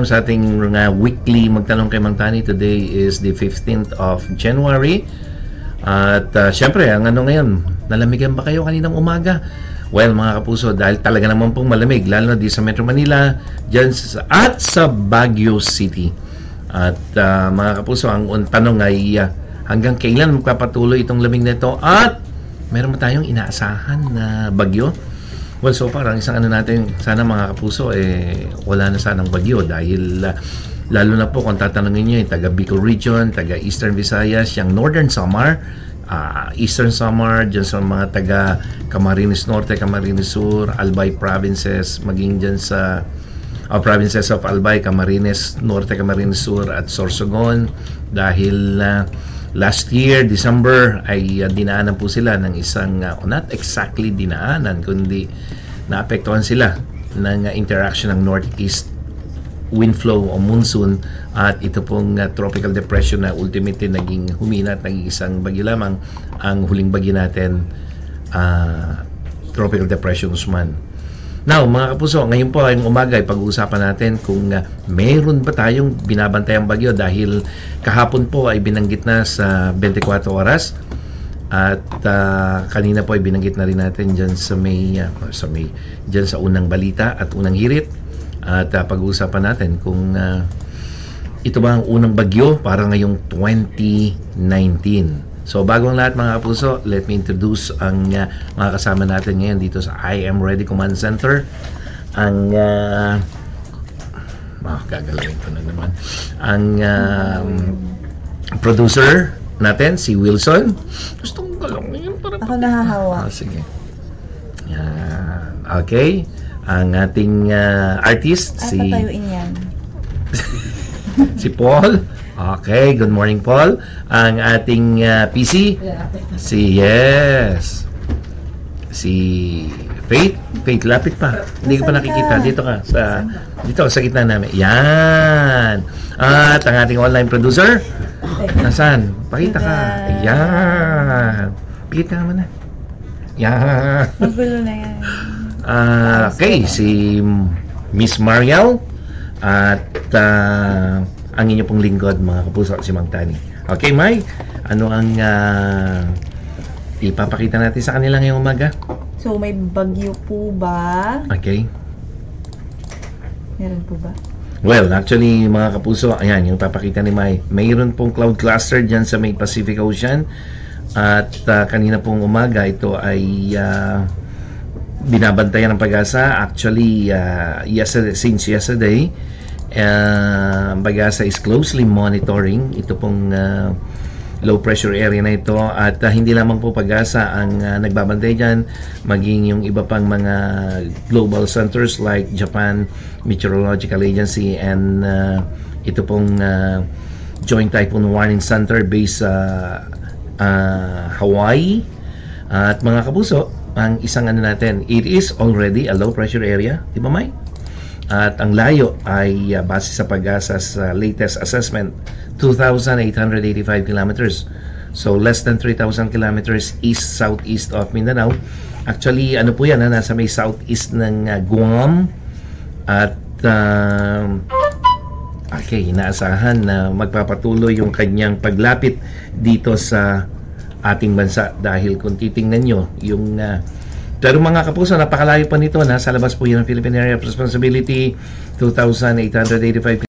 Sa ating weekly Magtanong kay Mang Tani, today is the 15th of January. At syempre, ang ano ngayon, nalamigan ba kayo kaninang umaga? Well, mga kapuso, dahil talaga naman pong malamig, lalo na di sa Metro Manila, dyan at sa Baguio City. At mga kapuso, ang tanong ay hanggang kailan magpapatuloy itong lamig na ito? At meron ba tayong inaasahan na bagyo? Well, so far, ang isang ano natin, sana mga kapuso, wala na sanang bagyo dahil lalo na po kung tatanungin nyo, taga Bicol Region, taga Eastern Visayas, yung Northern Samar, Eastern Samar, dyan sa mga taga Camarines Norte, Camarines Sur, Albay Provinces, maging dyan sa provinces of Albay, Camarines Norte, Camarines Sur at Sorsogon dahil last year, December, ay dinaanan po sila ng isang, not exactly dinaanan, kundi naapektuhan sila ng interaction ng northeast wind flow o monsoon at ito pong tropical depression na ultimately naging humina at naging isang bagyo lamang. Ang huling bagyo natin, tropical depression Usman. Now, mga kapuso, ngayon po ay umaga ay pag-uusapan natin kung mayroon ba tayong binabantayang bagyo dahil kahapon po ay binanggit na sa 24 oras at kanina po ay binanggit na rin natin dyan sa dyan sa unang balita at unang hirit at pag-uusapan natin kung ito ba ang unang bagyo para ngayong 2019. So, bago ang lahat mga kapuso, let me introduce ang mga kasama natin ngayon dito sa I Am Ready Command Center. Ang gagalawin ko na naman. Ang producer natin, si Wilson. Gusto kong galawin yun para ako nahahawa. Sige. Yan. Okay. Ang ating artist, si patayuin yan. si Paul. Okay, good morning Paul. Ang ating PC, si Faith. Faith, lapit pa. Hindi ko pa nakikita. Dito sa gitna namin. Yan. At ang ating online producer, nasaan? Pakita ka. Yan. Pikit ka naman na. Yan. Magulo na yan. Okay, si Miss Mariel at ang inyo pong lingkod, mga kapuso, si Mang Tani. Okay, May, ano ang ipapakita natin sa kanila ngayong umaga? So, may bagyo po ba? Okay. Meron po ba? Well, actually, mga kapuso, ayan, yung papakita ni May. Mayroon pong cloud cluster dyan sa may Pacific Ocean. At kanina pong umaga, ito ay binabantayan ng Pag-asa. Actually, since yesterday, Pag-asa is closely monitoring ito pong low pressure area na ito at hindi lamang po Pag-asa ang nagbabantay dyan, maging yung iba pang mga global centers like Japan Meteorological Agency and ito pong Joint Typhoon Warning Center based sa Hawaii. At mga kapuso, ang isang ano natin, it is already a low pressure area, di ba May? At ang layo ay base sa Pag-asa sa latest assessment, 2,885 kilometers. So, less than 3,000 kilometers east-southeast of Mindanao. Actually, ano po yan, nasa may southeast ng Guam. At, okay, inaasahan na magpapatuloy yung kanyang paglapit dito sa ating bansa. Dahil kung titingnan nyo, yung pero mga kapuso, napakalayo pa nito. Nasa labas po yun ng Philippine Area of Responsibility, 2,885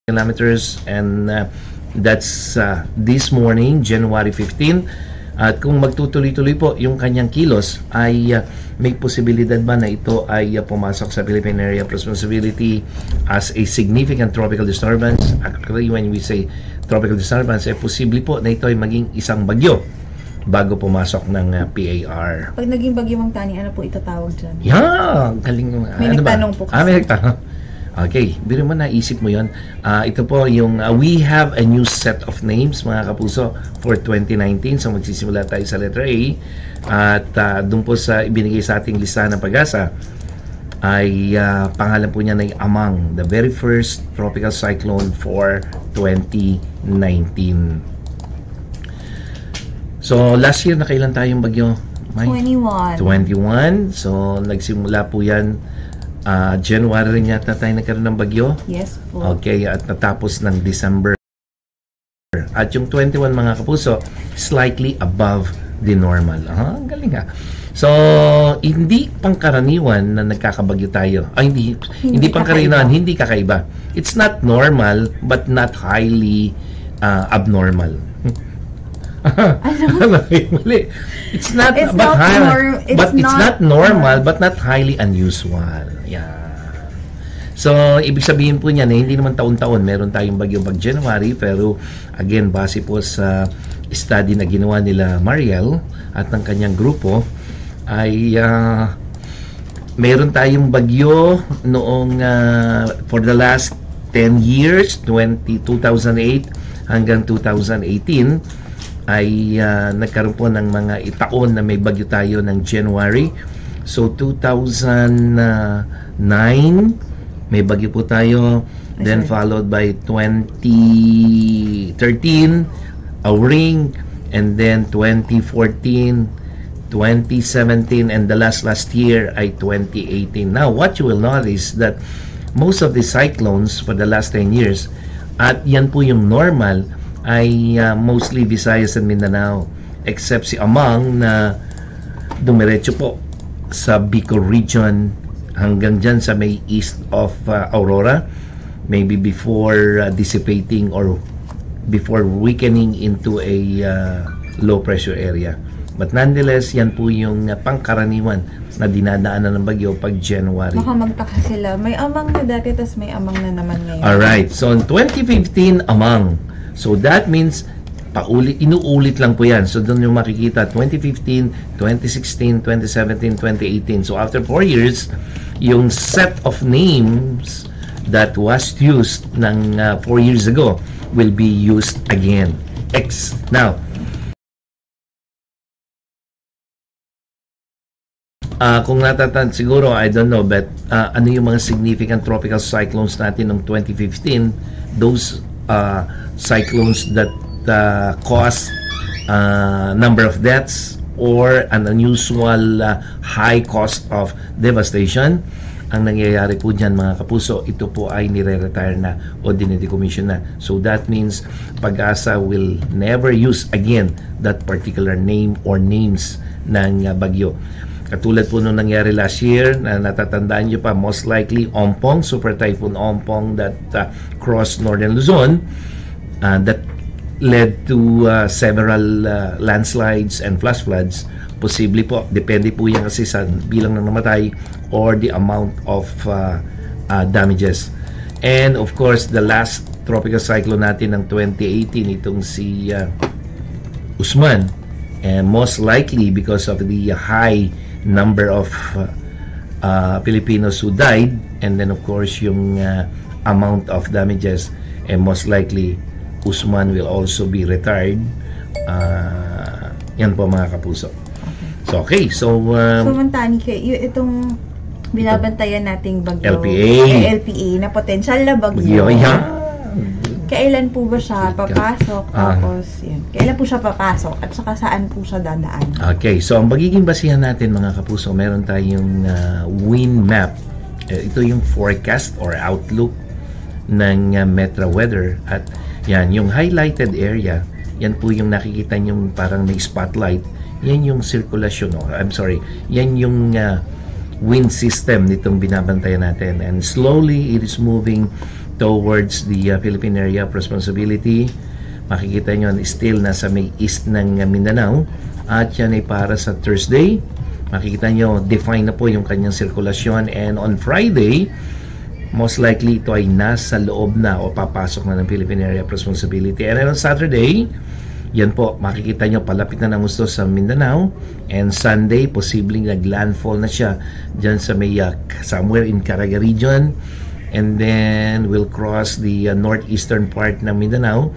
kilometers, and that's this morning, January 15. At kung magtutuloy-tuloy po yung kanyang kilos, ay may posibilidad ba na ito ay pumasok sa Philippine Area of Responsibility as a significant tropical disturbance. Actually, when we say tropical disturbance, posible po na ito ay maging isang bagyo bago pumasok ng PAR. Pag naging bagyo Mang Tani, ano po itatawag dyan? Galing. May nagtanong po kasi. May nagtanong. Okay, biro mo, naisip mo yun. Ito po yung, we have a new set of names, mga kapuso, for 2019. So, magsisimula tayo sa letter A. At doon po sa ibinigay sa ating listahan ng Pag-asa, ay pangalan po niya na Amang, the very first tropical cyclone for 2019. So, last year, nakailan tayong bagyo? 21. 21. So, nagsimula po yan January rin yata tayo nagkaroon ng bagyo. Yes po. Okay, at natapos ng December. At yung 21 mga kapuso, slightly above the normal. Ang galing ha. So, hindi pangkaraniwan na nagkakabagyo tayo. Hindi pangkaraniwan, hindi kakaiba. It's not normal, but not highly abnormal. Mali. It's not normal, but not highly unusual. Yeah. So, ibig sabihin po niya na hindi naman taon-taon meron tayong bagyo pag January, pero again, base po sa study na ginawa nila Mariel at ng kanyang grupo, ay meron tayong bagyo noong for the last 10 years, 2008 hanggang 2018, ay nagkaroon po ng mga taon na may bagyo tayo ng January. So, 2009, may bagyo po tayo. Then followed by 2013, a ring, and then 2014, 2017, and the last year ay 2018. Now, what you will notice that most of the cyclones for the last 10 years, at yan po yung normal, ay mostly Visayas and Mindanao, except si Amang na dumiretso po sa Bicol region hanggang dyan sa may east of Aurora, maybe before dissipating or before weakening into a low pressure area. But nonetheless, yan po yung pangkaraniwan na dinadaanan ng bagyo pag January. Baka magtaka sila. May Amang na dati, tas may Amang na naman ngayon. Alright. So, in 2015, Amang. So, that means inuulit lang po yan. So, doon yung makikita 2015, 2016, 2017, 2018. So, after 4 years, yung set of names that was used ng 4 years ago will be used again. Now, kung natatand siguro, I don't know, but ano yung mga significant tropical cyclones natin noong 2015, those cyclones that cause number of deaths or an unusual high cost of devastation. Ang nangyayari po dyan mga kapuso, ito po ay nire-retire na o dinidecommission na. So that means Pag-asa will never use again that particular name or names ng bagyo. Katulad po nung nangyari last year, na natatandaan nyo pa, most likely Ompong, Super Typhoon Ompong that crossed northern Luzon, that led to several landslides and flash floods. Posible po, depende po yan kasi sa bilang ng namatay or the amount of damages. And of course, the last tropical cyclone natin ng 2018, itong si Usman, and most likely because of the high number of Filipinos who died, and then of course yung amount of damages, and most likely Usman will also be retired. Yan po mga kapuso. So okay, so Mantani, itong binabantayan nating bagyo LPA. LPA na potential na bagyo. Kailan po ba siya papasok? Tapos, yan. Kailan po siya papasok? At saka saan po siya dadaan? Okay, so ang magiging basihan natin mga kapuso, meron tayong wind map. Ito yung forecast or outlook ng Metro Weather. At yan, yung highlighted area, yan po yung nakikita yung parang may spotlight. Yan yung circulation, yan yung wind system nitong binabantayan natin. And slowly, it is moving towards the Philippine Area of Responsibility. Makikita nyo, still nasa may east ng Mindanao. At yan ay para sa Thursday. Makikita nyo, define na po yung kanyang sirkulasyon. And on Friday, most likely ito ay nasa loob na o papasok na ng Philippine Area of Responsibility. And then on Saturday, yan po, makikita nyo, palapit na ng gusto sa Mindanao. And Sunday, posibleng nag-landfall na siya dyan sa may somewhere in Caraga region. And then we'll cross the northeastern part ng Mindanao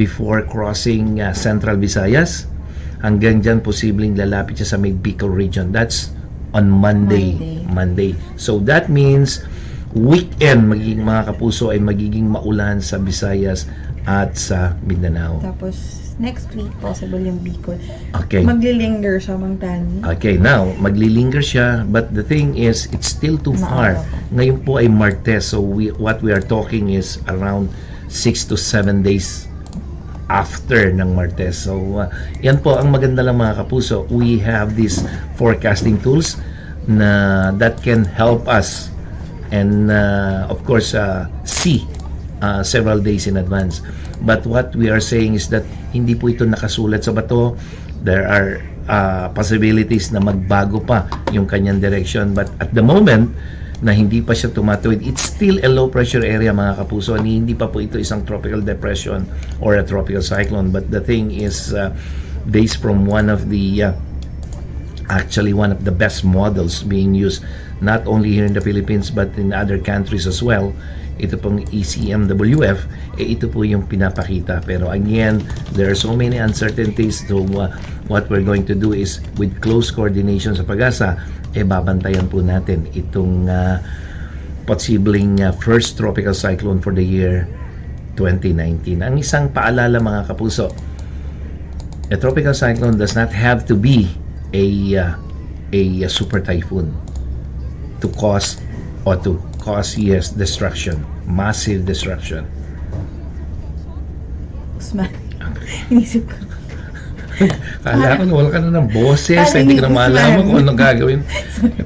before crossing Central Visayas. Hanggang dyan, posibleng lalapit siya sa may Bicol region. That's on Monday. So that means weekend, magiging mga kapuso, ay magiging maulan sa Visayas at sa Mindanao. Tapos, next week, possible yung Bicol. Okay. Maglilinger sa Mang Tani. Okay, now, maglilinger siya, but the thing is, it's still too far. Maaga pa. Ngayon po ay Martes, so what we are talking is around 6 to 7 days after ng Martes. So, yan po ang maganda lang mga kapuso. We have these forecasting tools na that can help us and of course see several days in advance. But what we are saying is that hindi po ito nakasulat sa bato. There are possibilities na magbago pa yung kanyang direction, but at the moment na hindi pa siya tumatuwid, it's still a low pressure area mga kapuso. Hindi pa po ito isang tropical depression or a tropical cyclone, but the thing is based from one of the actually one of the best models being used not only here in the Philippines but in other countries as well. Ito pong ECMWF, ito po yung pinapakita. Pero again, there are so many uncertainties. So what we're going to do is with close coordination sa Pag-asa, babantayan po natin itong posibleng first tropical cyclone for the year 2019. Ang isang paalala mga kapuso, a tropical cyclone does not have to be a super typhoon to cause yes, destruction, massive destruction. Usman. Inisip ko. Kala ko wala ka na ng boses, hindi ko na malaman kung anong gagawin.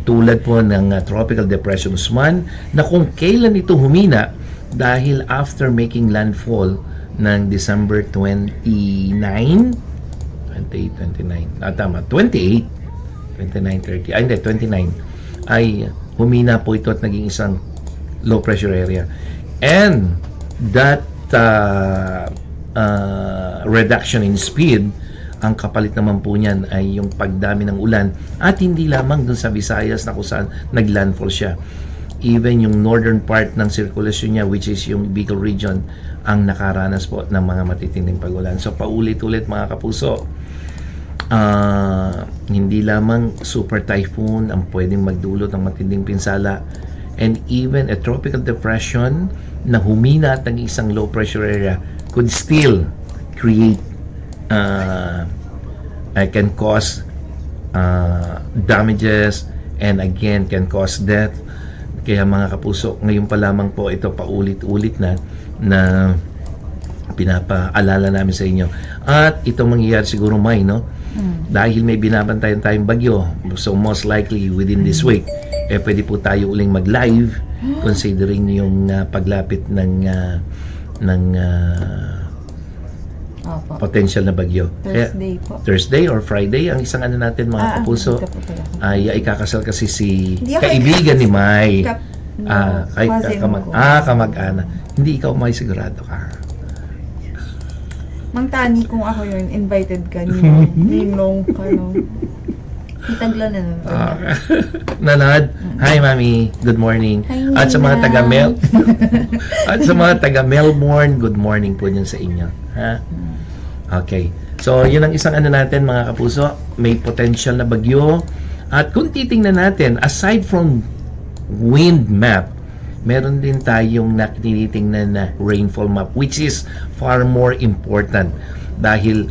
Tulad po ng Tropical Depression Usman, na kung kailan ito humina dahil after making landfall ng December 29, 29, ay humina po ito at naging isang low pressure area. And that reduction in speed, ang kapalit naman po niyan ay yung pagdami ng ulan, at hindi lamang dun sa Visayas na kung saan naglandfall siya. Even yung northern part ng sirkulasyon niya, which is yung Bicol region, ang nakaranas po ng mga matitinding pag-ulan. So paulit-ulit mga kapuso, hindi lamang super typhoon ang pwedeng magdulot ng matinding pinsala, and even a tropical depression na humina at ng isang low pressure area could still create can cause damages, and again can cause death. Kaya mga kapuso, ngayon pa lamang po ito paulit-ulit na pinapaalala namin sa inyo. At ito mangyayari siguro May, no? Dahil may binabantayan tayong bagyo, so most likely within this week pwede po tayo uling mag-live considering yung paglapit ng potential na bagyo. Thursday po. Thursday or Friday ang isang ano natin mga kapuso ay ikakasal kasi si kaibigan ni May. Kamag-ana. Hindi ikaw May, sigurado ka. Mang Tani, kung ako yun, invited ka, ninong, itagla na nun. Nanad, hi Mami, good morning. Hi, at sa mga taga Melbourne, good morning po dyan sa inyo. Ha? Okay. So, yun ang isang ano natin mga kapuso, may potential na bagyo. At kung titingnan natin, aside from wind map, meron din tayong tinitingnan na rainfall map, which is far more important dahil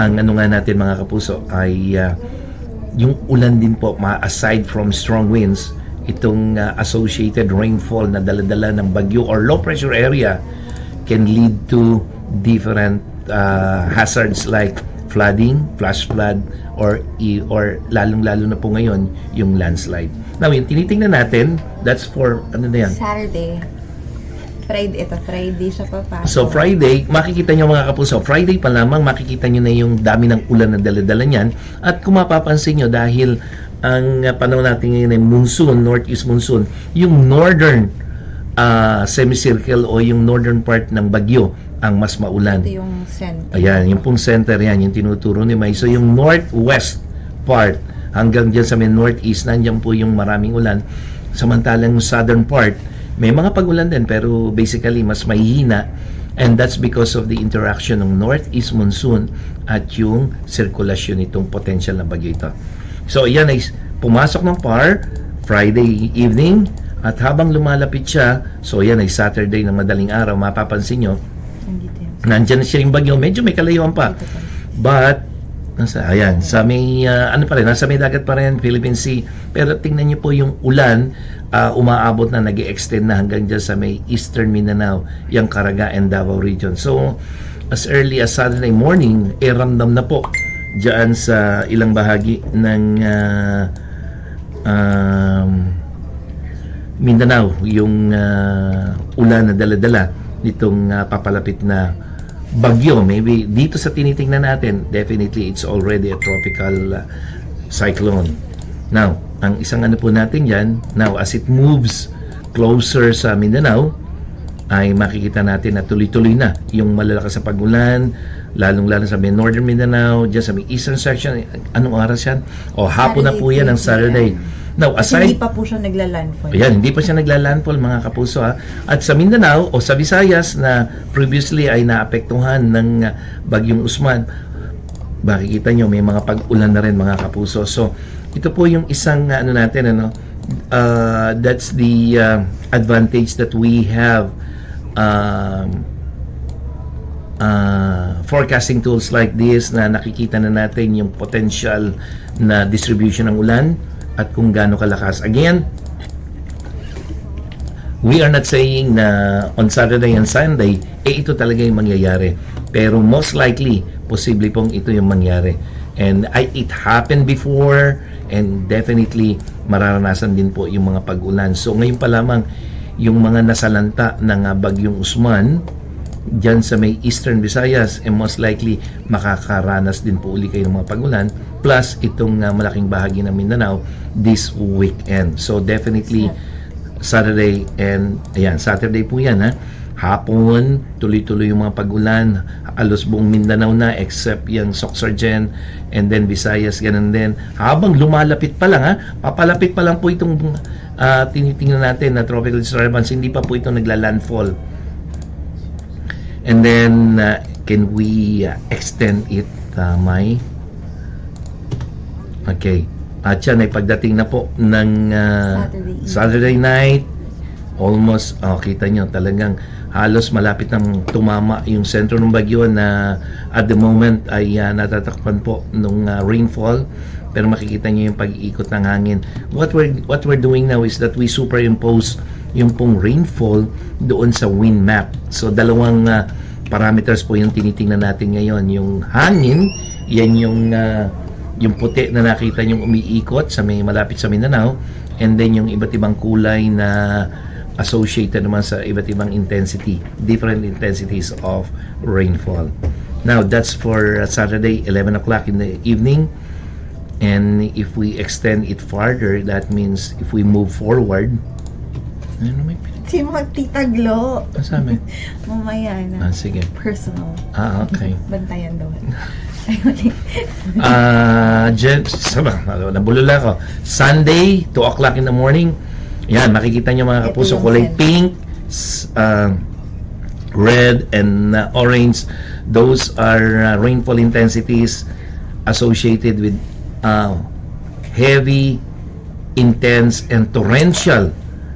ang ano nga natin mga kapuso ay yung ulan din po, aside from strong winds, itong associated rainfall na daladala ng bagyo or low pressure area can lead to different hazards like flooding, flash flood, or lalong-lalo na po ngayon yung landslide. Now, yung tinitingnan natin, that's for, ano na yan? Saturday. Friday siya papasok. So, Friday, makikita nyo mga kapuso, Friday pa lamang, makikita nyo na yung dami ng ulan na dala-dala niyan. At kung mapapansin nyo, dahil ang panahon natin ngayon ay monsoon, northeast monsoon, yung northern semicircle o yung northern part ng bagyo ang mas maulan. Ito yung center. Ayan, yung pong center yan, yung tinuturo ni May. So, yung northwest part, hanggang dyan sa may northeast, nandyan po yung maraming ulan. Samantalang yung southern part, may mga pag-ulan din, pero basically, mas mahihina. And that's because of the interaction ng northeast monsoon at yung sirkulasyon nitong potential na bagyo ito. So, yan ay pumasok ng PAR, Friday evening, at habang lumalapit siya, so yan ay Saturday ng madaling araw, mapapansin nyo, Nandiyan na siya yung bagyo, medyo may kalayuan pa. But ayan, sa may ano pa rin, nasa may dagat pa rin, Philippine Sea. Pero tingnan niyo po yung ulan, umaabot na, nag-extend na hanggang dyan sa may Eastern Mindanao, yung Caraga and Davao region. So, as early as Saturday morning, ramdam na po dyan sa ilang bahagi ng Mindanao, yung ulan na dala-dala nitong papalapit na bagyo. Maybe dito sa tinitingnan natin, definitely it's already a tropical cyclone. Now, ang isang ano po natin yan, now as it moves closer sa Mindanao, ay makikita natin na tuloy-tuloy na yung malalakas sa pag-ulan, lalong-lalo sa may Northern Mindanao, dyan sa may Eastern section. Anong oras yan? O, hapon na po yan ang Saturday. Now, aside, hindi pa po siya nagla-landfall. Ayan, hindi pa siya nagla-landfall, mga kapuso, ha. At sa Mindanao o sa Visayas na previously ay naapektuhan ng bagyong Usman, makikita nyo may mga pag-ulan na rin, mga kapuso. So, ito po yung isang ano natin, ano, that's the advantage that we have forecasting tools like this, na nakikita na natin yung potential na distribution ng ulan at kung gaano kalakas. Again, we are not saying na on Saturday and Sunday, ito talaga yung mangyayari. Pero most likely, posible pong ito yung mangyari. And it happened before, and definitely, mararanasan din po yung mga pag-ulan. So, ngayon pa lamang, yung mga nasalanta ng bagyong Usman, dyan sa may Eastern Visayas, and most likely makakaranas din po uli kayo ng mga pag-ulan, plus itong malaking bahagi ng Mindanao this weekend. So definitely Saturday and ayan, Saturday po yan, ha. Hapon, tuloy-tuloy yung mga pag-ulan, alos buong Mindanao na except yung Sorsogon and then Visayas, ganun din. Habang lumalapit pa lang, ha, papalapit pa lang po itong tinitingnan natin na tropical disturbance, hindi pa po ito nagla-landfall. And then, can we extend it, May? Okay. At yan ay pagdating na po ng Saturday night. Almost, kita nyo, talagang halos malapit ng tumama yung sentro ng bagyo na at the moment ay natatakpan po ng rainfall. Pero makikita nyo yung pag-iikot ng hangin. What we're doing now is that we superimpose yung pong rainfall doon sa wind map. So dalawang parameters po yung tinitingnan natin ngayon. Yung hangin, yan yung puti na nakita nyo umiikot sa may malapit sa Mindanao, and then yung iba't ibang kulay na associated naman sa iba't ibang intensity, different intensities of rainfall. Now that's for Saturday 11 o'clock in the evening. And if we extend it farther, that means if we move forward, ano may si magtitaglo. Sabi? Mamaya na. Sige. Personal. Okay. Bantayan doon. Jen, nabulula ko. Sunday, 2 o'clock in the morning. Yan, makikita nyo mga kapuso, kulay pink, red, and orange. Those are rainfall intensities associated with heavy, intense, and torrential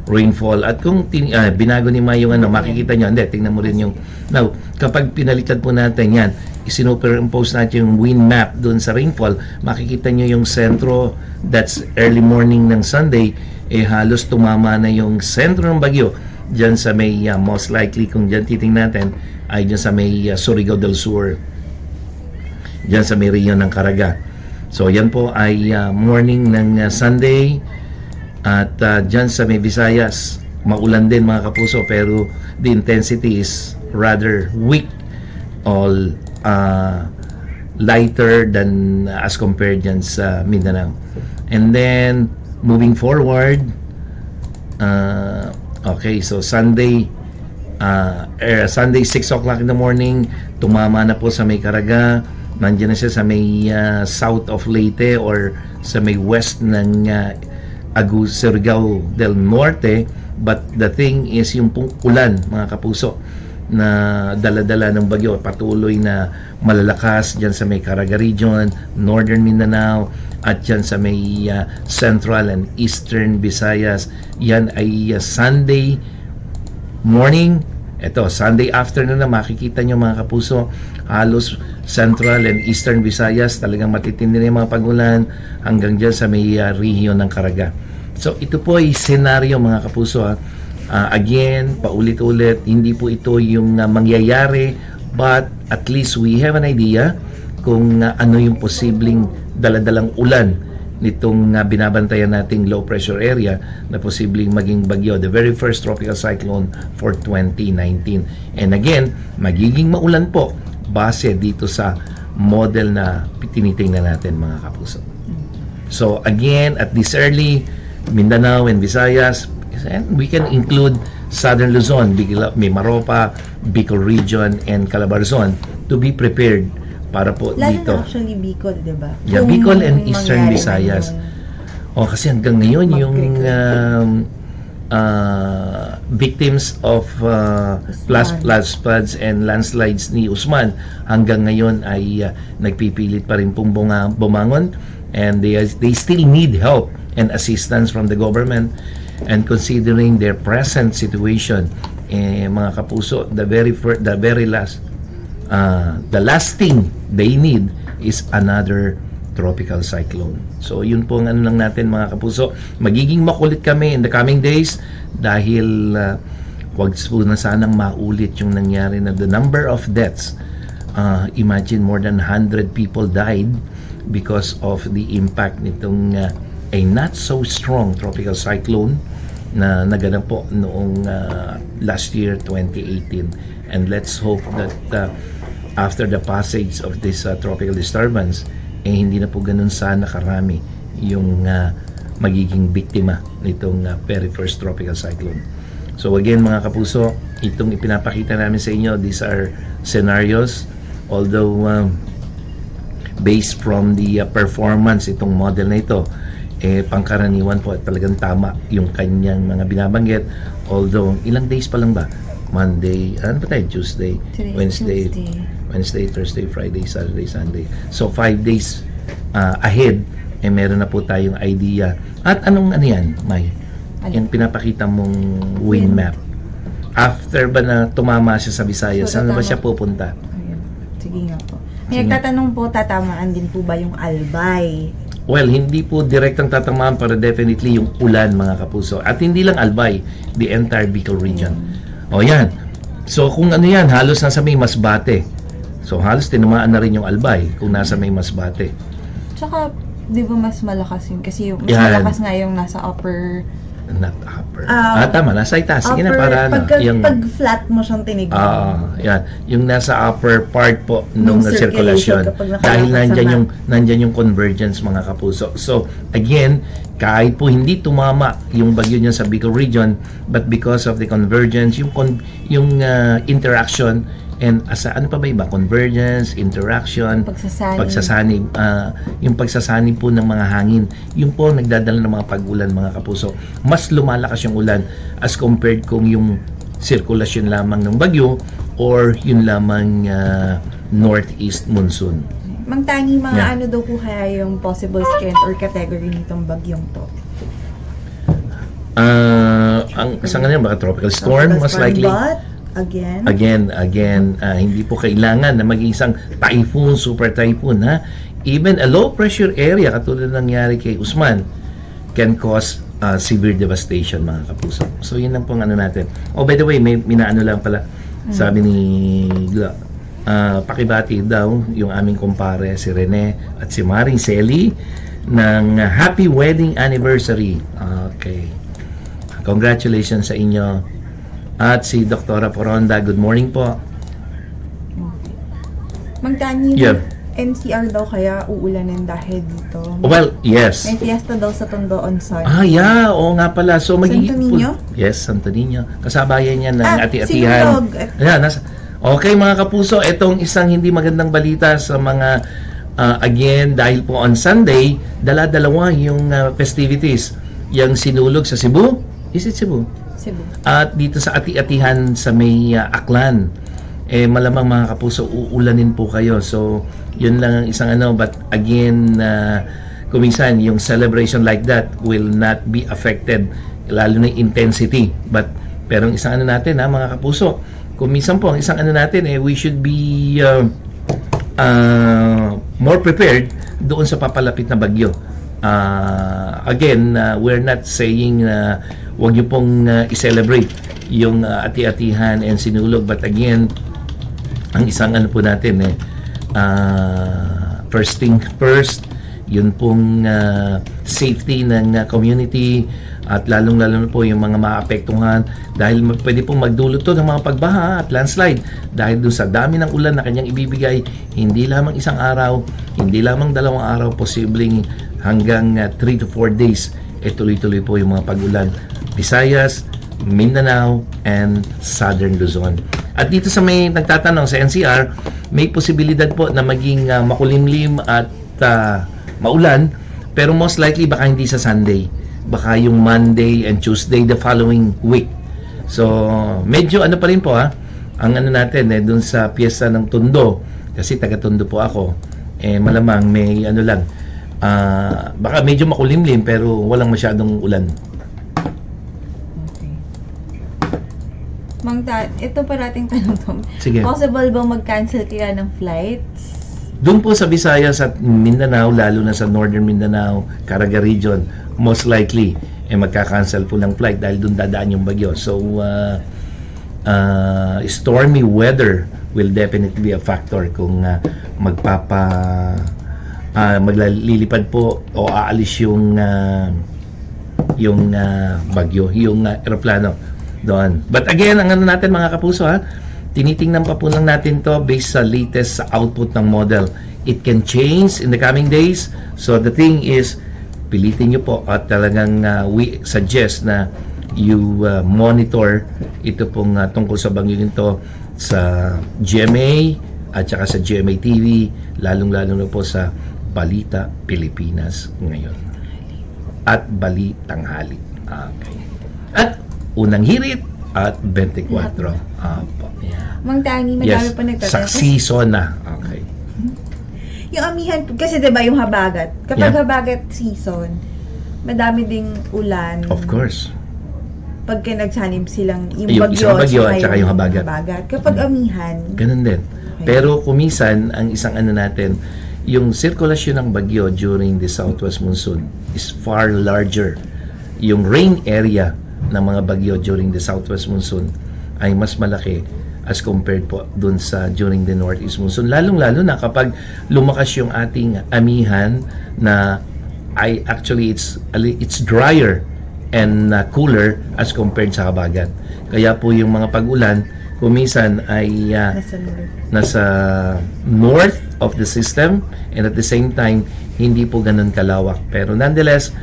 rainfall. At kung binago ni May yung makikita nyo, hindi, tingnan mo rin yung now, kapag pinalitan po natin yan, isinuperimpose natin yung wind map doon sa rainfall, makikita nyo yung sentro, that's early morning ng Sunday, halos tumama na yung sentro ng bagyo dyan sa may most likely, kung dyan titingnan natin, ay dyan sa may Surigao del Sur, dyan sa may region ng Caraga. So yan po ay morning ng Sunday. At dyan sa may Visayas, maulan din mga kapuso, pero the intensity is rather weak, all lighter than as compared dyan sa Mindanao. And then moving forward, okay, so Sunday 6 o'clock in the morning, tumama na po sa may Caraga. Nandiyan na siya sa may south of Leyte or sa may west ng Surigao del Norte. But the thing is, yung pong ulan mga kapuso na dala-dala ng bagyo, patuloy na malalakas dyan sa may Caraga region, Northern Mindanao, at dyan sa may Central and Eastern Visayas. Yan ay Sunday morning Ito, Sunday afternoon na makikita nyo mga kapuso, halos Central and Eastern Visayas, talagang matitindi na yung mga pagulan hanggang dyan sa may rehiyon ng Caraga. So, ito po ay senaryo mga kapuso. Again, paulit-ulit, hindi po ito yung mangyayari, but at least we have an idea kung ano yung posibleng daladalang ulan nitong binabantayan nating low pressure area na posibleng maging bagyo, the very first tropical cyclone for 2019. And again, magiging maulan po base dito sa model na tinitingnan natin mga kapuso. So again, at this early, Mindanao and Visayas, and we can include Southern Luzon, Mimaropa, Bicol region, and Calabarzon to be prepared para po lalo dito. Lalo na actually Bicol, di ba? Yeah, Bicol and Eastern Visayas. Kasi hanggang ngayon yung victims of flash floods and landslides ni Usman hanggang ngayon ay nagpipilit pa rin pong bumangon, and they still need help and assistance from the government. And considering their present situation, mga kapuso, the last thing they need is another tropical cyclone. So yun po ang ano lang natin mga kapuso. Magiging makulit kami in the coming days dahil wag po na sanang maulit yung nangyari na the number of deaths. Imagine more than 100 people died because of the impact nitong a not so strong tropical cyclone na naganap po noong last year 2018. And let's hope that after the passage of this tropical disturbance, hindi na po ganun sana karami yung magiging biktima nitong very first tropical cyclone. So again mga kapuso, itong ipinapakita namin sa inyo, these are scenarios, although based from the performance itong model na ito, pangkaraniwan po at talagang tama yung kanyang mga binabanggit. Although ilang days pa lang ba? Monday, ano pa tayo? Tuesday, Wednesday, Thursday, Friday, Saturday, Sunday. So 5 days ahead, meron na po tayong idea. At anong ano yan, May? Yung pinapakita mong wind map. After ba na tumama siya sa Visayas, saan ba siya pupunta? Ayan. Sige nga po. May nagtatanong po, tatamaan din po ba yung Albay? Well, hindi po direktang tatamaan, pero definitely yung ulan mga kapuso. At hindi lang Albay, the entire Bicol region. O yan. So kung ano yan, halos nasa may Masbate. So halos tinamaan na rin yung Albay kung nasa may Masbate. Tsaka, di ba mas malakas yun? Kasi yung mas malakas nga yung nasa upper... Not upper. Tama, nasa itaas. Sige na, para pag flat mo siyang tinignan. Yan. Yung nasa upper part po nung circulation. Dahil nandyan yung convergence mga kapuso. So, again, kahit po hindi tumama yung bagyo niya sa Bicol region, but because of the convergence, yung interaction, and ano pa ba iba? Convergence, interaction, pagsasanib. Yung pagsasanib po ng mga hangin, yung po nagdadala ng mga pag-ulan mga kapuso. Mas lumalakas yung ulan as compared kung yung sirkulasyon lamang ng bagyo or yun lamang northeast monsoon. Mang Tangi, mga ano daw po kaya yung possible strength or category nitong bagyong to? Ang isang ano baka tropical storm, most likely. Again, hindi po kailangan na maging isang typhoon, super typhoon, ha? Even a low pressure area, katulad ng nangyari kay Usman, can cause severe devastation, mga kapuso. So, yun lang pong ano natin. Oh, by the way, may minaano lang pala. Sabi ni pakibati daw yung aming kumpare, si Rene at si Maring Selly, ng happy wedding anniversary. Okay. Congratulations sa inyo. At si Dr. Poronda, good morning po. Mang Tangi, NCR daw kaya uulanin dahil dito? Well, yes. May fiesta daw sa Tondo on Sunday. Yeah, oo nga pala. So, Santo Niño? Yes, Santo Niño. Kasabayan niya ng ati-atihan. Okay mga kapuso, itong isang hindi magandang balita sa mga, again, dahil po on Sunday, dala-dalawa yung festivities. Yung sinulog sa Cebu. Is it Cebu? At dito sa ati-atihan sa may Aklan, malamang mga kapuso uulanin po kayo. So yun lang ang isang ano, but again kuminsan yung celebration like that will not be affected, lalo na intensity, pero isang ano natin mga kapuso, kung minsan po, ang isang ano natin, we should be more prepared doon sa papalapit na bagyo. Again, we're not saying wag niyo pong i-celebrate yung ati-atihan and sinulog, but again, ang isang ano po natin first thing first, yun pong safety ng community, at lalong-lalo na po yung mga maapektuhan dahil pwede pong magdulot to ng mga pagbaha at landslide dahil doon sa dami ng ulan na kanyang ibibigay, hindi lamang isang araw, hindi lamang 2 araw, posibleng hanggang 3 to 4 days, tuloy-tuloy po yung mga pag-ulan. Visayas, Mindanao, and Southern Luzon. At dito sa may nagtatanong sa NCR, may posibilidad po na maging makulimlim at maulan, pero most likely baka hindi sa Sunday, baka yung Monday and Tuesday the following week. So medyo ano pa rin po ang ano natin dun sa piyesta ng Tondo, kasi taga Tondo po ako, malamang may ano lang, baka medyo makulimlim pero walang masyadong ulan. Mang ito parating tanong to. Sige. Possible bang mag-cancel kaya ng flights? Doon po sa Visayas at Mindanao, lalo na sa Northern Mindanao, Caraga region, most likely magka-cancel po ng flight dahil doon dadaan yung bagyo. So stormy weather will definitely be a factor kung maglalilipad po o aalis yung bagyo, yung eroplano doon. But again, ang ano natin mga kapuso, tinitingnan pa po lang natin to based sa latest output ng model. It can change in the coming days. So the thing is, pilitin nyo po at talagang we suggest na you monitor ito pong tungkol sa bagyo nito sa GMA at saka sa GMA TV, lalong-lalo na po sa Balita Pilipinas ngayon at Balitanghali. Okay. At Unang Hirit at 24. Yeah. Mang Tani, madami pa nagtatanong. Saksison na. Okay. Yung amihan, kasi diba yung habagat, kapag habagat season, madami ding ulan. Of course. Pagka nagsanib silang yung bagyo at saka yung habagat. Kapag amihan, ganun din. Okay. Pero kumisan, ang isang ano natin, yung sirkulasyon ng bagyo during the southwest monsoon is far larger. Yung rain area ng mga bagyo during the southwest monsoon ay mas malaki as compared po dun sa during the northeast monsoon. Lalong-lalo na kapag lumakas yung ating amihan na actually it's drier and cooler as compared sa habagat. Kaya po yung mga pag-ulan kumisan ay nasa north of the system, and at the same time hindi po ganun kalawak. Pero nonetheless,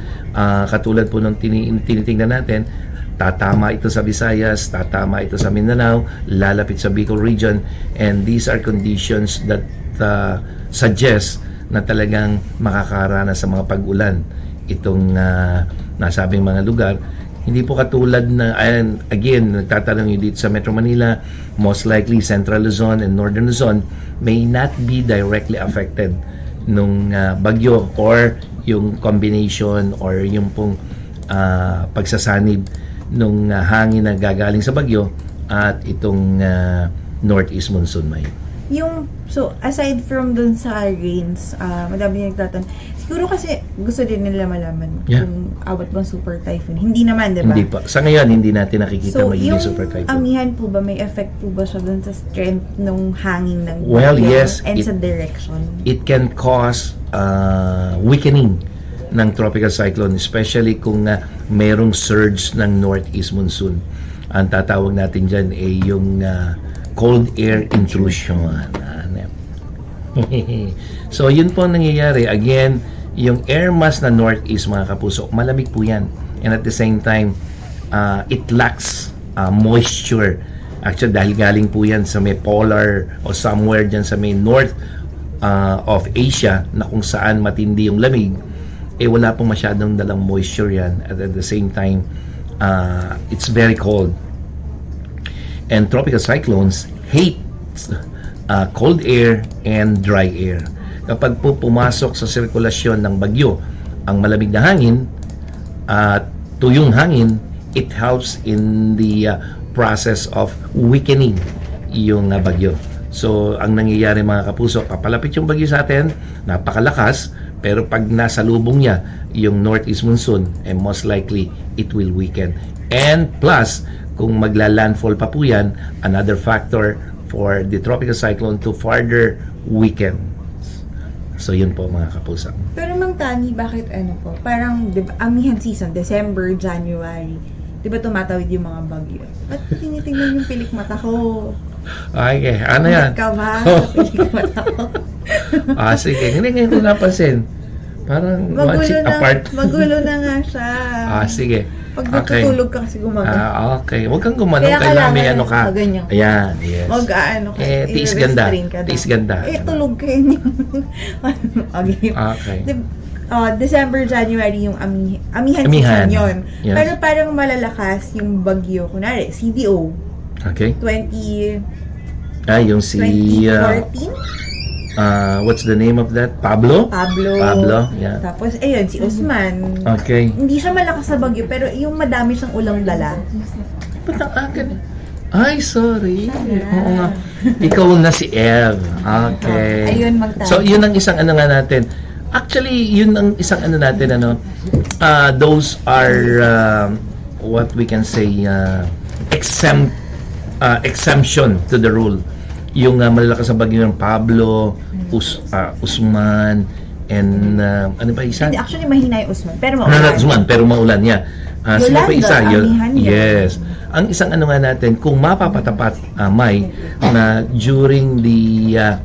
katulad po ng tinitingnan natin, tatama ito sa Visayas, tatama ito sa Mindanao, lalapit sa Bicol region, and these are conditions that suggest na talagang makakaranas sa mga pag-ulan itong nasabing mga lugar. Hindi po katulad na, again, nagtatanong yun dito sa Metro Manila, most likely Central Luzon and Northern Luzon may not be directly affected nung bagyo or yung combination or yung pong pagsasanib nung hangin na gagaling sa bagyo at itong northeast monsoon may. So aside from dun sa rains, madami yung nagtatanong. Siguro kasi gusto din nila malaman kung awat bang super typhoon. Hindi naman, diba? Hindi pa. Sa ngayon, hindi natin nakikita magiging super typhoon. So, yung amihan po ba, may effect po ba siya dun sa strength ng hangin ng well, yes, and sa direction? It can cause weakening ng tropical cyclone, especially kung merong surge ng northeast monsoon. Ang tatawag natin dyan ay yung cold air intrusion. So, yun po ang nangyayari. Again, yung air mass na northeast, mga kapuso, malamig po yan. And at the same time, it lacks moisture. Actually, dahil galing po yan sa may polar o somewhere dyan sa may north of Asia na kung saan matindi yung lamig, wala pong masyadong dalang moisture yan. At the same time, it's very cold. And tropical cyclones hate cold air and dry air. Kapag po pumasok sa sirkulasyon ng bagyo ang malamig na hangin at tuyong hangin, it helps in the process of weakening yung bagyo. So, ang nangyayari mga kapuso, papalapit yung bagyo sa atin, napakalakas, pero pag nasa lubong niya, yung northeast monsoon, most likely, it will weaken. And plus, kung magla-landfall pa po yan, another factor for the tropical cyclone to further weaken. So, yun po mga kapuso. Pero Mang Tani, bakit po? Parang, diba, amihan season, December, January, diba tumatawid yung mga bagyo? Ba't tinitingnan yung pilik mata ko? Okay, ano yan? Ka ba? Pilik mata ko. Sige. Hindi ngayon ko napansin. Parang one seat apart. Magulo na nga siya. Sige. Pag natutulog ka kasi gumagano. Okay. Huwag kang gumano. Kailangan may ano ka. Ganyan. Ayan, yes. Mag-ano ka. Tiis ganda. Tiis ganda. Tulog ka yun. Okay. December, January yung amihan season yun. Yes. Pero parang malalakas yung bagyo. Kunwari, CDO. Okay. 2014? What's the name of that? Pablo, yeah. Tapos, ayun, si Osman. Okay. Hindi siya malakas sa bagyo, pero yung madami siyang ulang dala. Ba't ang akin? Ay, sorry. Oo nga. Ikaw na si Ev. Okay. Ayun, magtayo. So, yun ang isang ano nga natin. Actually, yun ang isang ano natin, those are, what we can say, exemption to the rule. Yung malalakas na bagyo ng Pablo, Usman, and ano pa isa? Hindi, actually mahina yung Usman, pero maulan. Usman, pero maulan niya. Sino pa isa? Yes. Ang isang ano nga natin, kung mapapatapat, May, na during the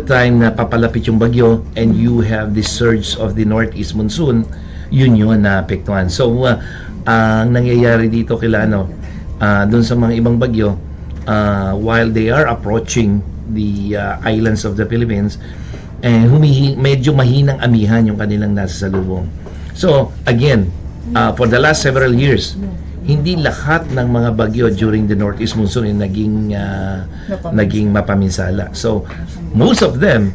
time na papalapit yung bagyo and you have the surge of the northeast monsoon, yun na apektuhan. So, ang nangyayari dito kila doon sa mga ibang bagyo, while they are approaching the islands of the Philippines, medyo mahinang amihan yung kanilang nasa salubong. So, again, for the last several years, hindi lahat ng mga bagyo during the northeast monsoon ay naging mapaminsala. So, most of them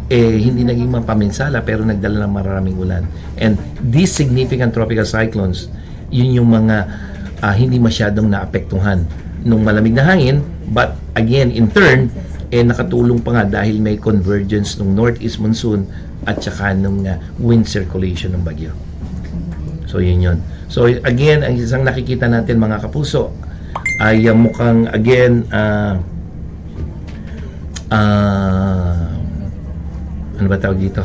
hindi naging mapaminsala pero nagdala ng maraming ulan. And these significant tropical cyclones, yun yung mga hindi masyadong naapektuhan nung malamig na hangin, but again, in turn, nakatulong pa nga dahil may convergence ng northeast monsoon at saka nung wind circulation ng bagyo. So, yun. So, again, ang isang nakikita natin mga kapuso ay mukhang, again, ano ba tawag dito?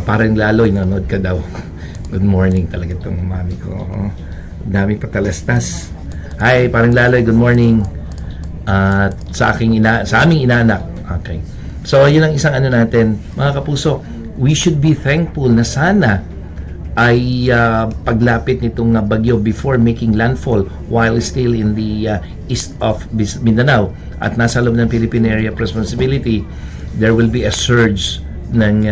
Parang Laloy, nanood ka daw. Good morning talaga itong mami ko. Dami patalastas. Hi, parang Laloy, good morning. Sa aming inaanak. Okay. So, yun ang isang ano natin. Mga kapuso, we should be thankful na sana ay paglapit nitong bagyo before making landfall while still in the east of Mindanao at nasa loob ng Philippine Area of Responsibility, there will be a surge ng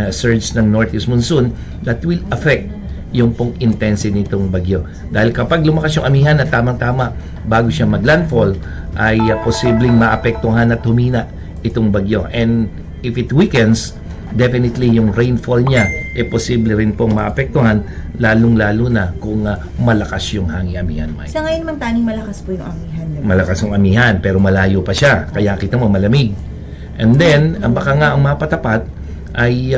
northeast monsoon that will affect yung pong intensity nitong bagyo. Dahil kapag lumakas yung amihan at tamang-tama bago siya maglandfall, ay posibleng maapektuhan at humina itong bagyo. And if it weakens, definitely yung rainfall niya posible rin pong maapektuhan, lalong-lalo na kung malakas yung hangin-amihan. Sa ngayon, Mang Tani, malakas po yung amihan. Diba? Malakas yung amihan, pero malayo pa siya. Kaya kita mo, malamig. And then, baka nga ang mapatapat ay,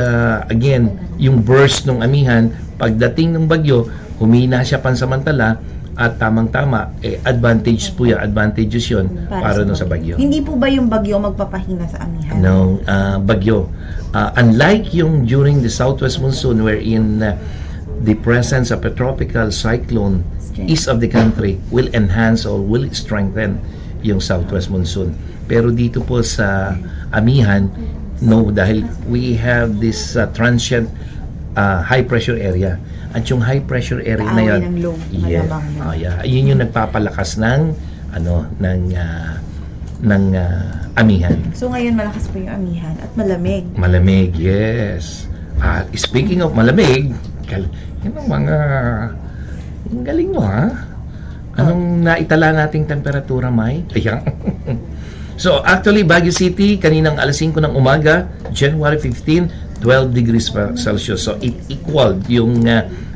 again, yung burst ng amihan, pagdating ng bagyo, humina siya pansamantala, at tamang-tama, advantageous yun para sa bagyo. Hindi po ba yung bagyo magpapahina sa amihan? No, bagyo. Unlike yung during the southwest monsoon wherein the presence of a tropical cyclone east of the country will enhance or will strengthen yung southwest monsoon. Pero dito po sa amihan, no, dahil we have this transient high pressure area. At yung high pressure area na yun, yun yung nagpapalakas ng amihan. So ngayon malakas po yung amihan at malamig. Malamig, yes. Speaking of malamig, yun ang mga galing mo, ha? Anong naitala nating temperatura, May? Ayan. So actually, Baguio City, kaninang alas 5 ng umaga, January 15, 12 degrees Celsius. So it equaled yung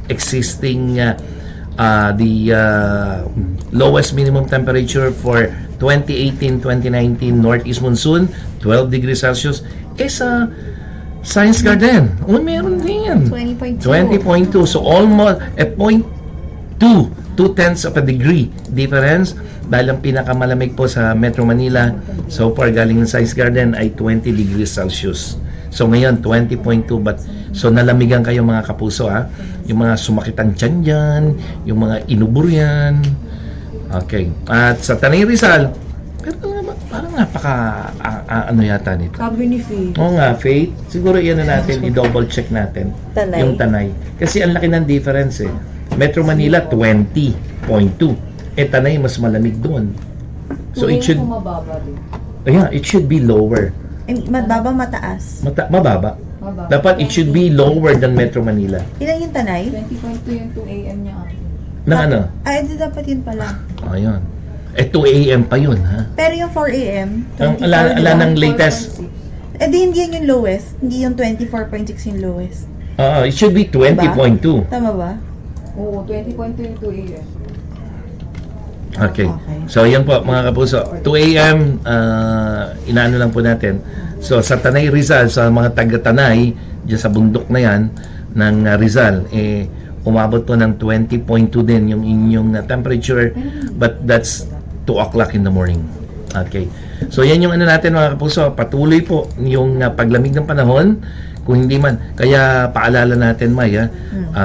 existing the lowest minimum temperature for 2018, 2019 northeast monsoon, 12 degrees Celsius. Sa Science Garden, meron din. 20.2. 20.2. So almost a 0.2, 2/10 of a degree difference. Dahil ang pinakamalamig po sa Metro Manila so far galing ng Science Garden ay 20 degrees Celsius. So ngayon 20.2, but so nalamigan kayo mga kapuso, yung mga sumakit ang tiyan dyan, yung mga inubor yan. Okay. At sa Tanay Rizal, pero parang napaka ano yata nito. Sabi ni Faith. Oo nga, Faith. Siguro yan na natin, i-double check natin. Tanay. Yung Tanay. Kasi ang laki ng difference eh. Metro Manila 20.2. Tanay mas malamig doon. So it should it should be lower. Mababa, mataas. Mababa. Dapat it should be lower than Metro Manila. Ilan yung Tanay? 20.2 yung 2 AM niya. Na ano? Ay, dapat yun pala. Ayun. 2 AM pa yun, ha? Pero yung 4 AM, Ala ng latest. hindi yan yung lowest. Hindi yung 24.6 yung lowest. It should be 20.2. Tama ba? Oo, 20.2 yung 2 AM. Okay. So, yan po, mga kapuso. 2 AM, inaano lang po natin. So, sa Tanay Rizal, sa mga taga-Tanay, dyan sa bundok na yan, ng Rizal, umabot po ng 20.2 din yung inyong temperature, but that's 2 o'clock in the morning. Okay. So, yan yung ano natin, mga kapuso. Patuloy po yung paglamig ng panahon. Kung hindi man, kaya paalala natin, Maya,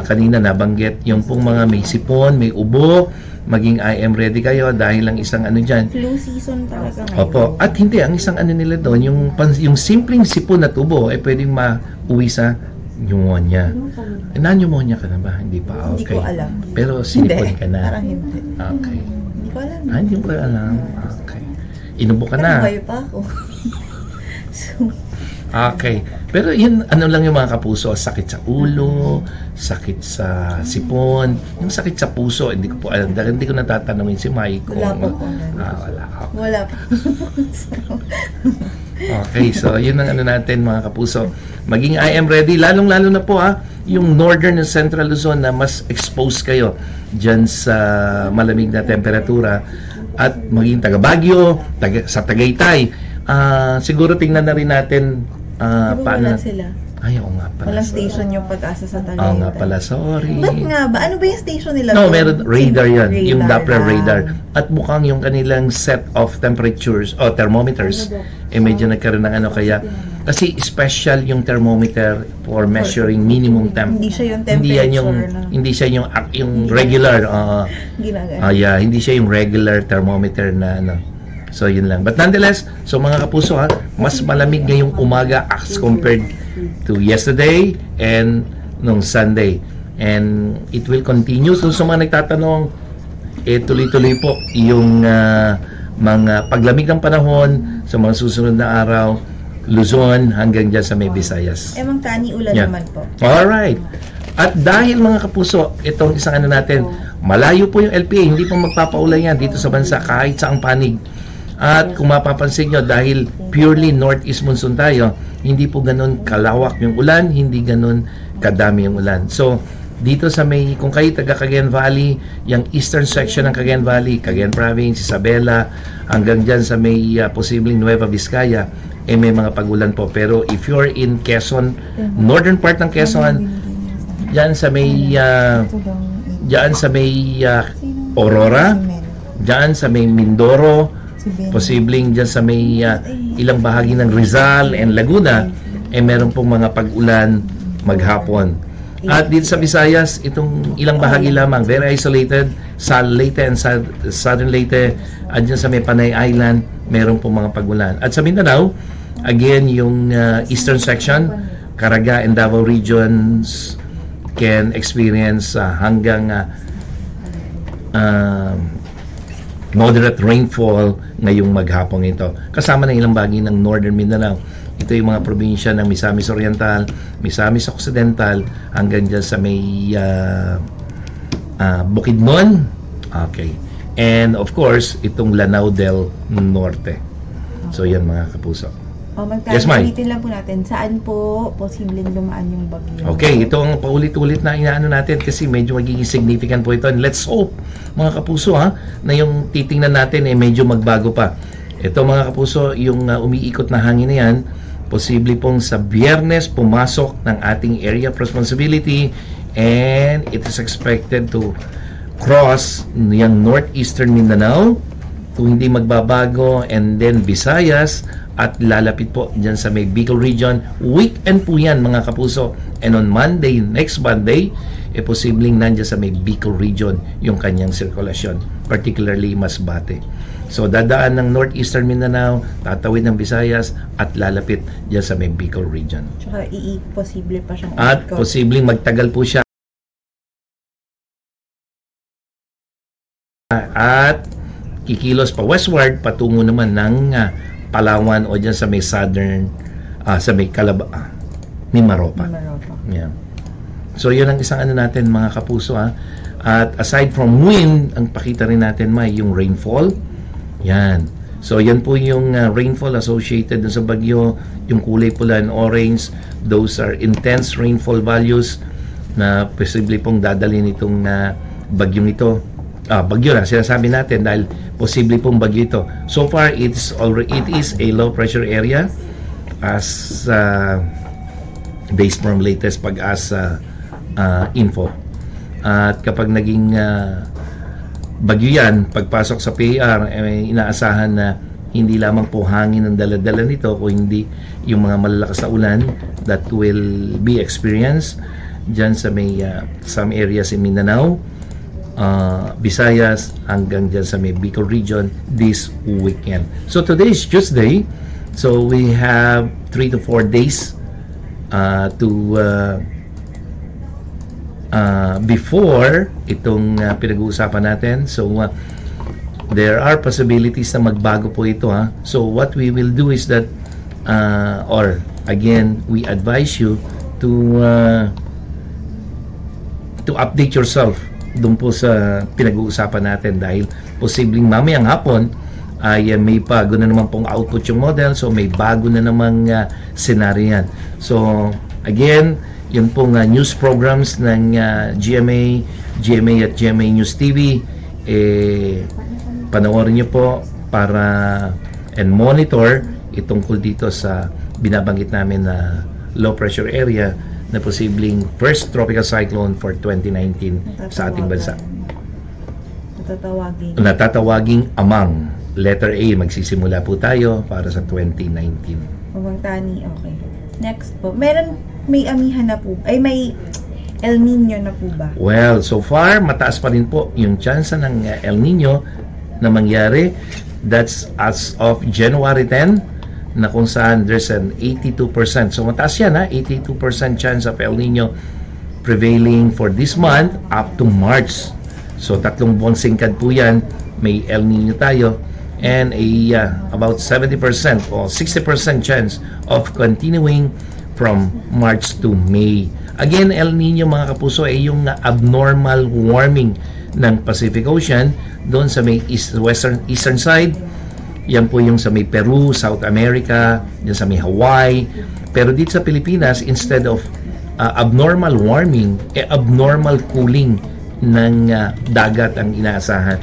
kanina nabanggit, yung pong mga may sipon, may ubo, maging I am ready kayo dahil ang isang ano dyan. Flu season talaga ngayon. Opo. At hindi, ang isang ano nila doon, yung simpleng sipon at ubo, pwedeng mauwi sa pneumonia. Na-pneumonia ka na ba? Hindi pa. Okay. Hindi ko alam. Pero sinipon ka na. Parang hindi. Okay. Hindi ko alam. Hindi mo alam. Okay. Inubo ka na. Nagbayo pa ako. Okay. Pero yun, ano lang yung mga kapuso, sakit sa ulo, sakit sa sipon, yung sakit sa puso, hindi ko po alam. Dahil hindi ko natatanungin si Mike kung... Wala pa po. Wala pa. Okay, so yun ang ano natin mga kapuso. Maging I am ready, lalong-lalo na po yung northern and central Luzon na mas exposed kayo dyan sa malamig na temperatura at maging taga Baguio, sa Tagaytay. Siguro tingnan na rin natin paano sila. Ay, oo nga pala. Walang station yung Pag-asa sa Tagaytay. Oo nga pala, sorry. Ba't nga ba? Ano ba yung station nila? No, meron radar yan. Yung Doppler Radar. radar. At mukhang yung kanilang set of temperatures o thermometers, medyo nagkaroon ng ano kaya. Kasi special yung thermometer for measuring minimum temp. Hindi siya yung temperature. Hindi siya yung regular. Ginagano. Hindi siya yung regular thermometer na ano. So, yun lang. But nonetheless, so mga kapuso mas malamig ngayong umaga as compared to yesterday and nung Sunday. And it will continue. So, sa mga nagtatanong, tuloy-tuloy po yung mga paglamig ng panahon sa mga susunod na araw, Luzon hanggang dyan sa may Visayas. Mang Tani, ulan naman po. Alright. At dahil mga kapuso, itong isang ano natin, malayo po yung LPA, hindi po magpapaulan yan dito sa bansa kahit saang panig. At kung mapapansin nyo, dahil purely northeast monsoon tayo, hindi po ganun kalawak yung ulan, hindi ganun kadami yung ulan. So, dito sa may, kung kayo taga Cagayan Valley, yung eastern section ng Cagayan Valley, Cagayan Province, Isabela, hanggang dyan sa may posibleng Nueva Vizcaya, may mga pagulan po. Pero if you're in Quezon, northern part ng Quezon, dyan sa may Aurora, dyan sa may Mindoro, posibleng dyan sa may ilang bahagi ng Rizal and Laguna, meron pong mga pag-ulan maghapon. At dito sa Visayas, itong ilang bahagi lamang, very isolated, sa Leyte and Southern Leyte, at dyan sa may Panay Island, meron pong mga pag-ulan. At sa Mindanao, again, yung eastern section, Caraga and Davao regions can experience hanggang moderate rainfall ngayong maghapong ito. Kasama ng ilang bahagi ng Northern Mindanao. Ito yung mga probinsya ng Misamis Oriental, Misamis Occidental, hanggang dyan sa may Bukidnon. Okay. And of course, itong Lanao del Norte. So yan mga kapuso. Yes, Mai. Magtatawitin lang po natin saan po posibleng dumaan yung bagyo. Okay, ito ang paulit-ulit na inaano natin kasi medyo magiging significant po ito. And let's hope, mga kapuso, na yung titingnan natin medyo magbago pa. Ito, mga kapuso, yung umiikot na hangin na yan, posible pong sa Biyernes pumasok ng ating area of responsibility, and it is expected to cross yung northeastern Mindanao to hindi magbabago, and then Visayas, at lalapit po dyan sa may Bicol region. Weekend po yan, mga kapuso. And on Monday, next Monday, posibleng nandyan sa may Bicol region yung kanyang sirkulasyon, particularly Masbate. So, dadaan ng northeastern Mindanao, tatawid ng Visayas, at lalapit dyan sa may Bicol region. Tsaka posible pa siyang At posibleng magtagal po siya. At kikilos pa westward, patungo naman ng Palawan o dyan sa may southern, sa may Mimaropa. Yeah. So, yun ang isang natin, mga kapuso. At aside from wind, ang pakita rin natin yung rainfall. Yan. So, yan po yung rainfall associated sa bagyo. Yung kulay pula and orange, those are intense rainfall values na posible pong dadalhin itong bagyong ito. Bagyo na sinasabi natin dahil posible pong bagyo ito. So far, it is a low pressure area as based from latest Pag-asa info. At kapag naging bagyo yan, pagpasok sa PAR, inaasahan na hindi lamang po hangin ang dala-dala nito, kung hindi yung mga malalakas na ulan that will be experienced dyan sa may some areas in Mindanao, Visayas, hanggang dyan sa may Bicol region this weekend. So today is Tuesday, so we have 3 to 4 days to before itong pinag-uusapan natin. So there are possibilities na magbago po ito. So what we will do is that or again, we advise you to update yourself doon po sa pinag-uusapan natin, dahil posibleng mamayang hapon ay may bago na naman pong output yung model, so may bago na namang scenario yan. So again, yun pong news programs ng GMA at GMA News TV, panoorin nyo po para and monitor itungkol dito sa binabanggit namin na low pressure area na posibleng first tropical cyclone for 2019 sa ating bansa. Natatawaging Amang. Letter A, magsisimula po tayo para sa 2019. Amang Tani, okay. Next po, may amihan na po, may El Nino na po ba? Well, so far, mataas pa rin po yung chance ng El Nino na mangyari. That's as of January 10, na kung saan there's an 82%. So mataas yan, 82% chance of El Nino prevailing for this month up to March. So 3 buwang singkad po yan, may El Nino tayo, and about 70% or 60% chance of continuing from March to May. Again, El Nino, mga kapuso, ay yung abnormal warming ng Pacific Ocean doon sa may eastern side. Yan po yung sa may Peru, South America, yan sa may Hawaii. Pero dito sa Pilipinas, instead of abnormal warming, abnormal cooling ng dagat ang inaasahan.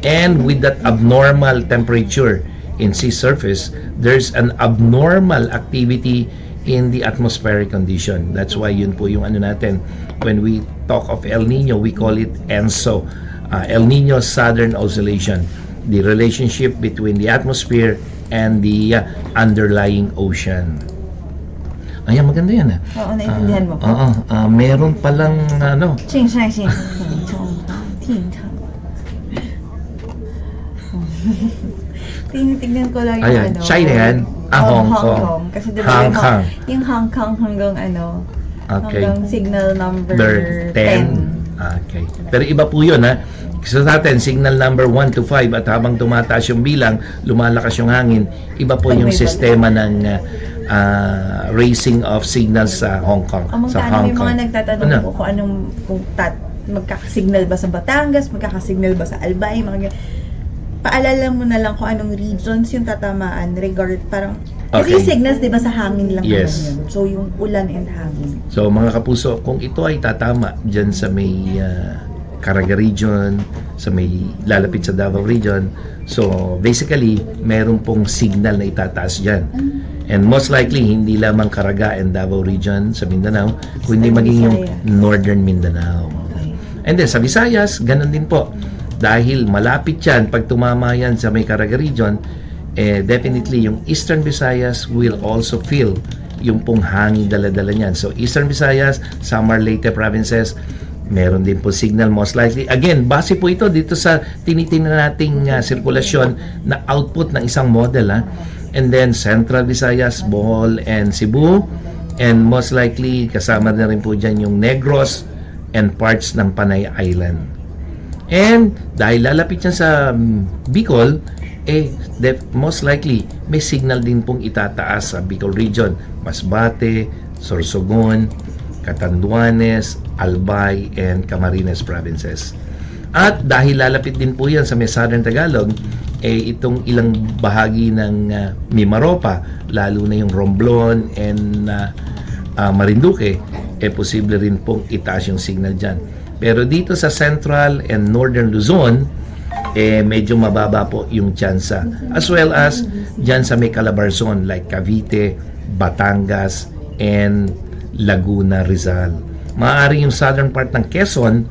And with that abnormal temperature in sea surface, there's an abnormal activity in the atmospheric condition. That's why yun po yung natin. When we talk of El Nino, we call it ENSO, El Nino Southern Oscillation. The relationship between the atmosphere and the underlying ocean. Ayan, maganda yan. Oo, naintindihan mo. Meron palang tinitignan ko lang yung China yan. Hong Kong. Kasi diba yung Hong Kong hanggang hanggang signal number 10. Okay. Pero iba po yun, Sa atin, signal number 1 to 5, at habang tumataas yung bilang, lumalakas yung hangin, iba po yung sistema ng raising of signals sa Hong Kong. Sa Hong Kong. May mga nagtatanong po kung magkakasignal ba sa Batangas, magkakasignal ba sa Albay, paalala mo na lang kung anong regions yung tatamaan, parang Kasi Okay. signals, di ba, sa hangin lang Yes. naman yun. So, yung ulan and hangin. So mga kapuso, kung ito ay tatama dyan sa may Caraga region, sa may lalapit sa Davao region, so basically, meron pong signal na itataas dyan. And most likely, hindi lamang Caraga and Davao region sa Mindanao, kundi maging yung Northern Mindanao. Okay. And then sa Visayas, ganun din po. Dahil malapit yan, pag tumama yan sa may Caraga region, definitely yung Eastern Visayas will also feel yung pong hangin dala-dala niyan. So Eastern Visayas, Samar, Leyte provinces, meron din po signal most likely. Again, base po ito dito sa tinitingnan nating sirkulasyon na output ng isang model. And then Central Visayas, Bohol, and Cebu. And most likely, kasama na rin po dyan yung Negros and parts ng Panay Island. And dahil lalapit yan sa Bicol, most likely, may signal din pong itataas sa Bicol region. Masbate, Sorsogon, Catanduanes, Albay, and Camarines provinces. At dahil lalapit din po yan sa may Southern Tagalog, itong ilang bahagi ng Mimaropa, lalo na yung Romblon and Marinduque, posible rin pong itaas yung signal dyan. Pero dito sa Central and Northern Luzon, medyo mababa po yung tsansa. As well as dyan sa may Calabarzon like Cavite, Batangas, and Laguna, Rizal. Maaari yung southern part ng Quezon,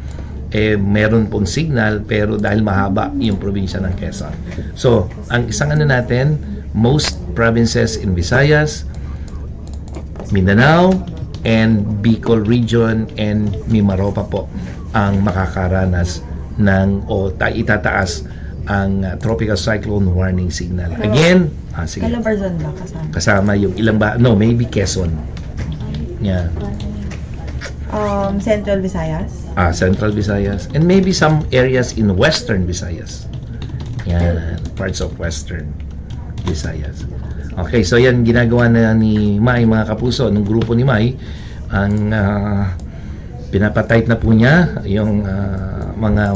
meron pong signal, pero dahil mahaba yung probinsya ng Quezon. So, ang isang natin, most provinces in Visayas, Mindanao, and Bicol region, and Mimaropa po ang makakaranas ng itataas ang tropical cyclone warning signal. Again, sige. Calabarzon ba kasama? Kasama yung ilang maybe Quezon. Yeah. Central Visayas? Central Visayas. And maybe some areas in Western Visayas. Yan. Parts of Western Visayas. Okay, so yan ginagawa na ni Mai, mga kapuso, ng grupo ni Mai. Ang pinapatype na po niya yung mga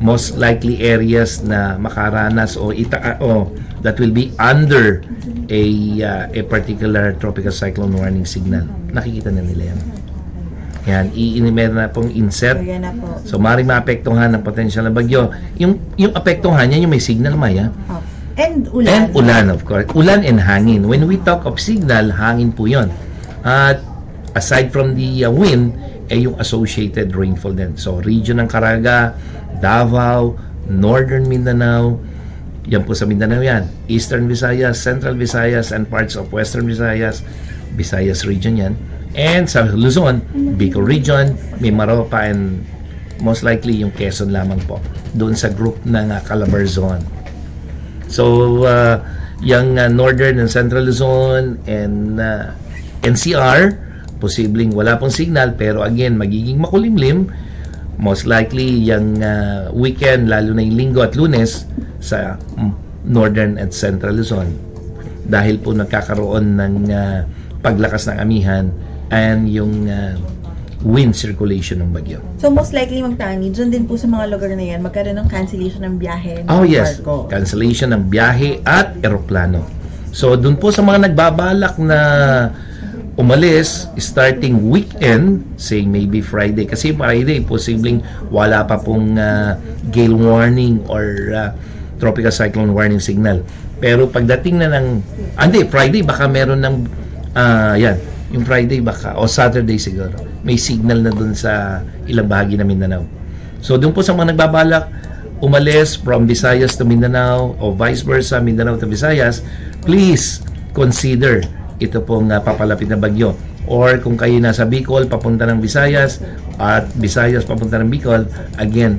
most likely areas na makaranas o that will be under a particular tropical cyclone warning signal. Nakikita na nila yan. Yan, meron na pong insert. Yan na po. So, maaaring maapektuhan ng potential na bagyo. Yung apektuhan niya, yung may signal, Maya. And ulan. And ulan, of course. Ulan and hangin. When we talk of signal, hangin po yun. At aside from the wind, yung associated rainfall din. So, region ng Caraga, Davao, Northern Mindanao, yan po sa Mindanao yan. Eastern Visayas, Central Visayas, and parts of Western Visayas, Visayas region yan. And sa Luzon, Bicol region, Mimaropa, and most likely yung Quezon lamang po. Doon sa group ng Calabarzon. So, yung Northern and Central Luzon and NCR, posibleng wala pong signal, pero again, magiging makulimlim. Most likely, yung weekend, lalo na yung Linggo at Lunes, sa Northern and Central Luzon. Dahil po nagkakaroon ng paglakas ng amihan and yung wind circulation ng bagyo. So, most likely, Magtani, dyan din po sa mga lugar na yan, magkaroon ng cancellation ng biyahe ng yes. barko. Cancellation ng biyahe at eroplano. So, dun po sa mga nagbabalak na umalis starting weekend, say maybe Friday, kasi Friday, posibleng wala pa pong gale warning or tropical cyclone warning signal. Pero pagdating na ng, Friday, baka meron ng, yung Friday baka, o Saturday siguro, may signal na dun sa ilang bahagi ng Mindanao. So, dun po sa mga nagbabalak, umalis from Visayas to Mindanao, o vice versa, Mindanao to Visayas, please consider ito pong papalapit na bagyo. Or kung kayo nasa Bicol, papunta ng Visayas, at Visayas papunta ng Bicol, again,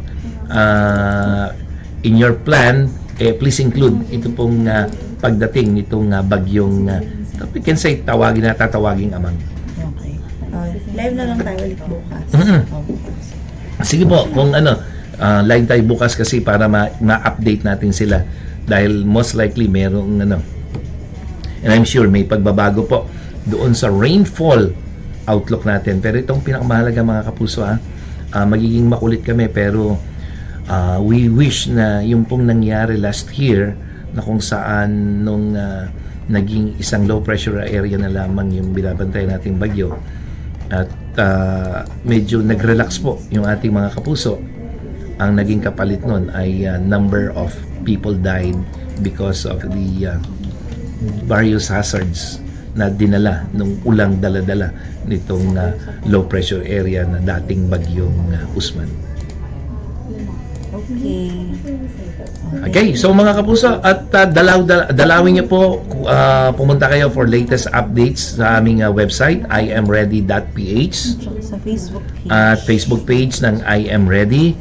in your plan, please include ito pong pagdating nitong bagyong, we can say, tatawaging amang. Okay. Live na lang tayo ulit bukas. Sige po, kung live tayo bukas kasi para ma-update natin sila. Dahil most likely merong and I'm sure may pagbabago po doon sa rainfall outlook natin. Pero itong pinakamahalaga, mga kapuso, magiging makulit kami, pero we wish na yung pong nangyari last year na kung saan nung naging isang low pressure area na lamang yung binabantay nating bagyo. At medyo nag-relax po yung ating mga kapuso. Ang naging kapalit nun ay number of people died because of the various hazards na dinala nung ulang dala-dala nitong low pressure area na dating bagyong Usman. Okay, so mga kapuso, at dalawin niyo po, pumunta kayo for latest updates sa aming website, imready.ph, Sa Facebook page. at Facebook page ng I Am Ready.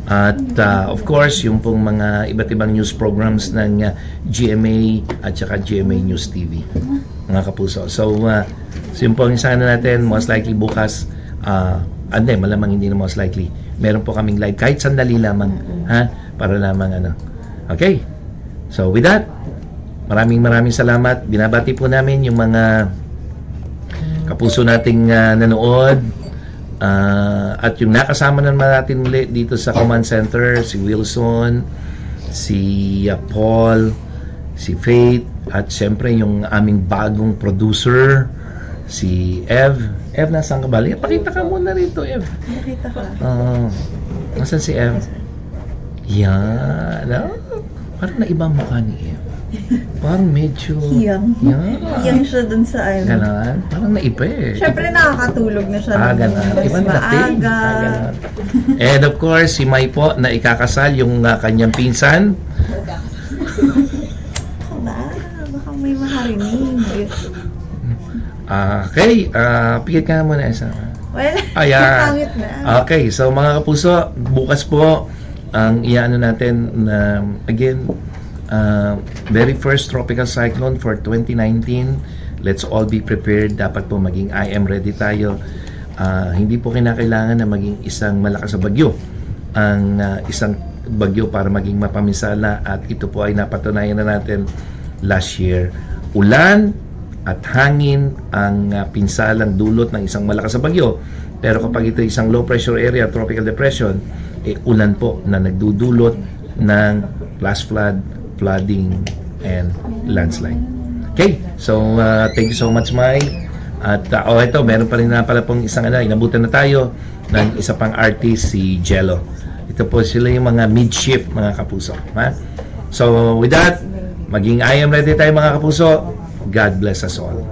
At of course, yung pong mga iba't ibang news programs ng GMA at saka GMA News TV, mga kapuso. So yun po ang isahan na natin, most likely bukas, malamang hindi na most likely, meron po kaming live kahit sandali lamang, ha, para lamang okay, so with that, maraming salamat. Binabati po namin yung mga kapuso nating nanood, at yung nakasama naman natin muli dito sa command center, si Wilson, si Paul, si Faith, at syempre yung aming bagong producer, si Ev. Ev, nasaan ka ba? Pakita ka muna rito, Ev. Nakita ka. Nasaan si Ev? Yan. Parang naibang mukha ni Ev. Parang medyo... Hiyang. Hiyang siya dun sa Ganon. Parang naiba eh. Siyempre nakakatulog na siya. Ganon. Mas Ibang dating. maaga. Ganon. And of course, si Mai po na ikakasal yung kanyang pinsan. Baka may makarinig. Okay, pikit ka muna isa. Well, Ayan. pangit na. Okay, so mga kapuso, bukas po ang iano natin na again, very first tropical cyclone for 2019. Let's all be prepared. Dapat po maging I am ready tayo. Hindi po kinakailangan na maging isang malakas na bagyo ang isang bagyo para maging mapaminsala, at ito po ay napatunayan na natin last year. Ulan at hangin ang pinsalang dulot ng isang malakas na bagyo. Pero kapag ito isang low pressure area, tropical depression, ulan po na nagdudulot ng flash flood, flooding, and landslide. Okay, so thank you so much, Mai. At ito, meron pa rin na pala pong isang inabutan na tayo ng isa pang artist, si Jello. Ito po sila yung mga mid-shift, mga kapuso. Ha? So with that, maging I am ready tayo, mga kapuso. God bless us all.